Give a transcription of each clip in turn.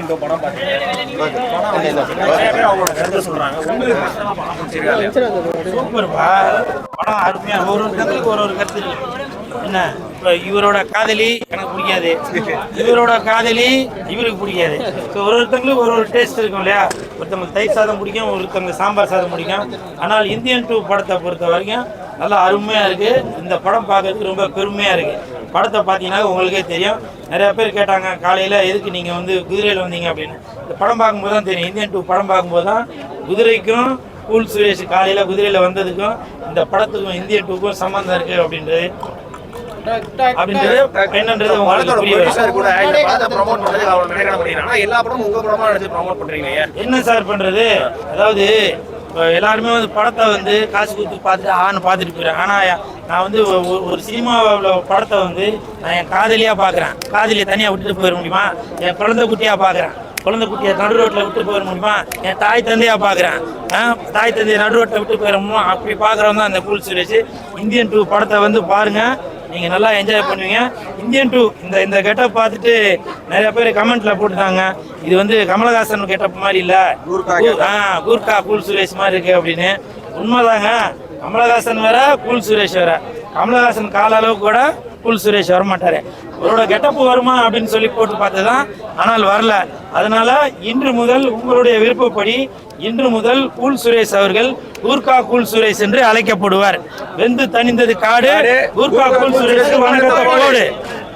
Indian two படம் சூப்பர்ப்பா படம் அருமையா ஒவ்வொருத்தங்களுக்கு ஒரு கருத்து என்ன. இப்போ இவரோட காதலி எனக்கு பிடிக்காது, இவரோட காதலி இவருக்கு பிடிக்காது. ஸோ ஒருத்தங்களுக்கு ஒரு டேஸ்ட் இருக்கும் இல்லையா. ஒருத்தவங்களுக்கு தயிர் சாதம் பிடிக்கும், ஒருத்தவங்களுக்கு சாம்பார் சாதம் பிடிக்கும். ஆனால் இந்தியன் டூ படத்தை பொறுத்த வரைக்கும் நல்லா அருமையாக இருக்குது. இந்த படம் பார்க்கறதுக்கு ரொம்ப பெருமையாக இருக்குது. படத்தை பார்த்தீங்கன்னா உங்களுக்கே தெரியும். நிறையா பேர் கேட்டாங்க காலையில் எதுக்கு நீங்கள் வந்து குதிரையில் வந்தீங்க அப்படின்னு. இந்த படம் பார்க்கும்போது தான் தெரியும். இந்தியன் டூ படம் பார்க்கும்போது தான் குதிரைக்கும் கூல் சுரேஷ் காலையில் குதிரையில் வந்ததுக்கும் இந்த படத்துக்கும் இந்தியன் டூக்கும் சம்மந்தம் இருக்குது அப்படின்றது என்னன்றது உங்களுக்கு புரிய என்ன சார் பண்றது. அதாவது எல்லாருமே வந்து படத்தை வந்து காசு கொடுத்து பார்த்துட்டு பார்த்துட்டு போயிடுறேன். ஆனால் நான் வந்து ஒரு சினிமாவில் படத்தை வந்து நான் என் காதலியாக பார்க்குறேன். காதலியை தனியாக விட்டுட்டு போயிட முடியுமா? என் குழந்தை குட்டியாக பார்க்குறேன். குழந்தை குட்டியை நடு ரோட்டில் விட்டு போயிட முடியுமா? என் தாய் தந்தையாக பார்க்குறேன். தாய் தந்தையை நடு ரோட்டில் விட்டு போயிடணுமோ அப்படி பார்க்குறவங்க தான் அந்த கூல் சுரேஷ். இந்தியன் டூ படத்தை வந்து பாருங்கள், நீங்கள் நல்லா என்ஜாய் பண்ணுவீங்க. இந்தியன் டூ இந்த கெட்டப் பார்த்துட்டு நிறைய பேர் கமெண்ட்டில் போட்டுட்டாங்க, இது வந்து கமலஹாசன் கெட்டப் மாதிரி இல்லை, கூர்கா கூல் சுரேஷ் மாதிரி இருக்கு அப்படின்னு. உண்மைதாங்க. கமலஹாசன் வேற, கூல் சுரேஷ் வேற. கமலஹாசன் கால அளவு கூட கூல் சுரேஷ் வரமாட்டாரு. அவரோட கெட்டப்பு வருமா அப்படின்னு சொல்லி போட்டு பார்த்துதான், ஆனால் வரல. அதனால இன்று முதல் உங்களுடைய விருப்பப்படி இன்று முதல் கூல் சுரேஷ் அவர்கள் கூர்கா கூல் சுரேஷ் என்று அழைக்கப்படுவார். வெந்து தணிந்தது காடு, கூர்கா கூல் சுரேஷ் வணக்கத்தை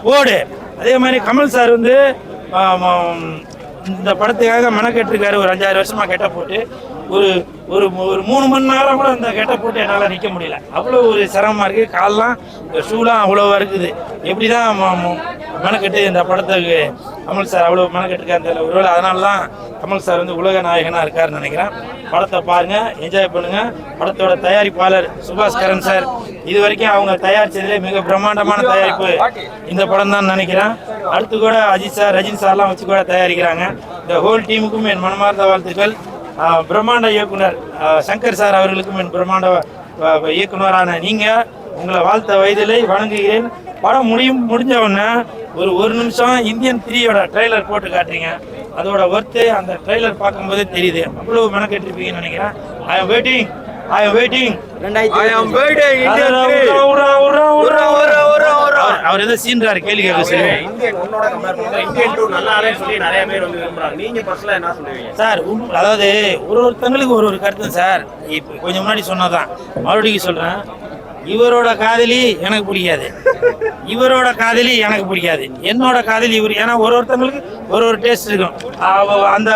போடு. அதே மாதிரி கமல் சார் வந்து இந்த படத்துக்காக மெனக்கெட்டிருக்காரு. ஒரு 5-6 வருஷமா கெட்ட போட்டு ஒரு ஒரு ஒரு 3 மணி நேரம் கூட இந்த கெட்ட போட்டு என்னால் நிற்க முடியல. அவ்வளோ ஒரு சிரமமாக இருக்குது. கால்லாம் ஷூலாம் அவ்வளோவா இருக்குது. எப்படி தான் மெனக்கெட்டு இந்த படத்துக்கு கமல் சார் அவ்வளோ மெனக்கெட்டுருக்காரு தெரியல. ஒருவேளை அதனால தான் கமல் சார் வந்து உலக நாயகனாக இருக்காருன்னு நினைக்கிறேன். படத்தை பாருங்கள், என்ஜாய் பண்ணுங்கள். படத்தோட தயாரிப்பாளர் சுபாஷ் கரன் சார், இது வரைக்கும் அவங்க தயாரித்ததிலே மிக பிரம்மாண்டமான தயாரிப்பு இந்த படம் தான் நினைக்கிறேன். அடுத்து கூட அஜித் சார், ரஜினி சார்லாம் வச்சு கூட தயாரிக்கிறாங்க. இந்த ஹோல் டீமுக்கும் என் மனமார்ந்த வாழ்த்துக்கள். பிரம்மாண்ட இயக்குனர் சங்கர் சார் அவர்களுக்கும் என் பிரம்மாண்ட இயக்குனரான நீங்கள் உங்களை வாழ்த்த வயதிலே வணங்குகிறேன். படம் முடிஞ்ச உடனே ஒரு நிமிஷம் இந்தியன் 3யோட ட்ரெய்லர் போட்டு காட்டுறீங்க. அதோட ஒர்த்து அந்த ட்ரெய்லர் பார்க்கும்போதே தெரியுது. அவ்வளோ மெனக்கெட்டிருப்பீங்கன்னு நினைக்கிறேன். I am waiting. அவர் ஏதோ சீன்றாரு, கேள்வி கேட்க சார். அதாவது ஒருத்தங்களுக்கு ஒரு கருத்து சார். இப்போ கொஞ்சம் முன்னாடி சொன்னதான் மறுபடியும் சொல்றேன். இவரோட காதலி எனக்கு பிடிக்காது, இவரோட காதலி எனக்கு பிடிக்காது, என்னோட காதலி இவர். ஏன்னா ஒருத்தங்களுக்கு ஒரு டேஸ்ட் இருக்கும். அந்த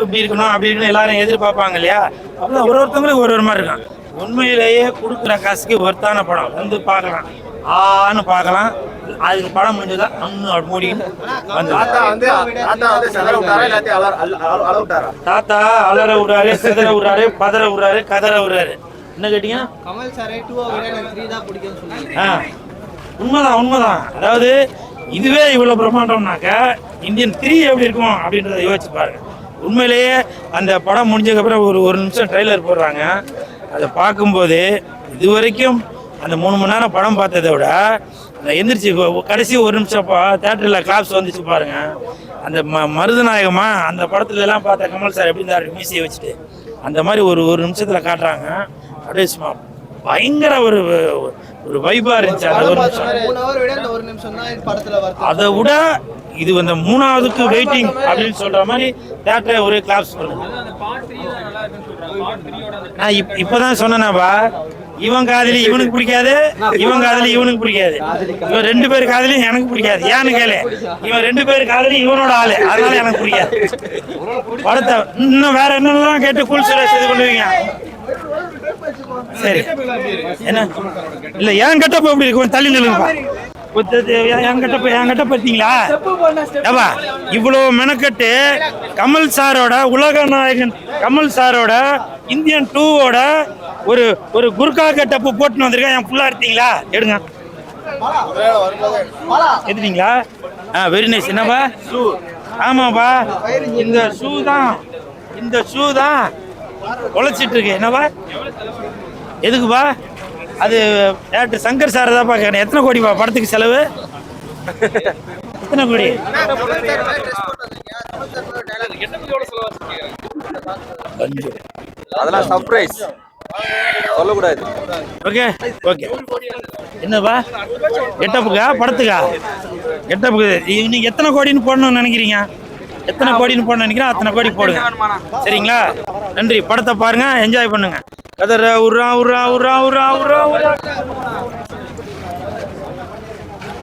இப்படி இருக்கணும் அப்படி இருக்கணும் எல்லாரும் எதிர்பார்ப்பாங்க இல்லையா. அப்படிதான் ஒருத்தங்களுக்கு ஒரு மாதிரி இருக்கும். உண்மையிலேயே கொடுக்குற காசுக்கு ஒருத்தான படம் வந்து பார்க்கலாம், ஆன்னு பார்க்கலாம். அதுக்கு படம் முடிஞ்சதா மூடி தாத்தா அலற விடுறாரு, சிதற விடுறாரு, பதற விடுறாரு, கதற விடுறாரு. என்ன கேட்டீங்க? உண்மைதான். அதாவது இதுவே இவ்வளவு பிரம்மாண்டம்னாக்க இந்தியன் 3 எப்படி இருக்கும் அப்படின்றத யோசிச்சு பாருங்க. உண்மையிலேயே அந்த படம் முடிஞ்சதுக்கப்புறம் ஒரு நிமிஷம் ட்ரெய்லர் போடுறாங்க. அதை பார்க்கும்போது இது வரைக்கும் அந்த 3 மணி நேரம் படம் பார்த்ததை விட அந்த எந்திரிச்சு கடைசி ஒரு நிமிஷம் தேட்டரில் கிளாப்ஸ் வந்துச்சு பாருங்க. அந்த மருதநாயகமா அந்த படத்துல எல்லாம் பார்த்த கமல் சார் எப்படி இருந்தாரு மீசியை வச்சுட்டு, அந்த மாதிரி ஒரு நிமிஷத்தில் காட்டுறாங்க. அப்படியே சும்மா பயங்கர ஒரு வைபா இருந்துச்சு. அந்த ஒரு நிமிஷம் அதை விட இது அந்த 3ஆவதுக்கு வெயிட்டிங் அப்படின்னு சொல்ற மாதிரி தேட்டரை ஒரே கிளாப்ஸ் பண்ணுங்க. நான் இப்பதான் சொன்னேனாப்பா, இவன் காதலி இவனுக்கு பிடிக்காது, இவன் காதலி இவனுக்கு பிடிக்காது, இவன் 2 பேர் காதலியும் எனக்கு பிடிக்காது. ஏன்னு கேளு, இவன் 2 பேர் காதலி இவனோட ஆளு, அதனால எனக்கு பிடிக்காது. படத்தை இன்னும் வேற என்னெல்லாம் கேட்டு கூல் சுரேஷ் இது பண்ணுவீங்க. சரி என்ன இல்ல என் கட்டப்ப எப்படி இருக்கும் தள்ளி நில்லுங்கப்பா. என்கிட்ட பார்த்தீங்களா இவ்வளவு மெனக்கட்டு கமல் சாரோட உலக நாயகன் கமல் சாரோட இந்தியன் 2வோட ஒரு குர்கா கட்டப்பு போட்டுன்னு வந்திருக்கேன். என் ஃபுல்லா எடுத்தீங்களா? எடுங்க, எடுத்தீங்களா? Very nice. என்னப்பா? ஆமாப்பா, இந்த ஷூ தான் உழைச்சிட்டு இருக்கு. என்னப்பா? எதுக்குப்பா? அது டேரக்டர் சங்கர் சார் தான் பார்க்கறேன். எத்தனை கோடிப்பா படத்துக்கு செலவு? எத்தனை கோடி? அதெல்லாம் சர்ப்ரைஸ் சொல்லக்கூடாது. Okay okay. என்னப்பா கெட்டப்புக்கா படத்துக்கா? கெட்டப்புக்கு நீங்க எத்தனை கோடின்னு போடணும்னு நினைக்கிறீங்க? எத்தனை கோடின்னு போடணும்னு நினைக்கிறேன் அத்தனை கோடி போடுங்க. சரிங்களா? நன்றி. படத்தை பாருங்க, என்ஜாய் பண்ணுங்க. கதற உர்ரா உர்ரா உர்ரா உர்ரா உர்ரா.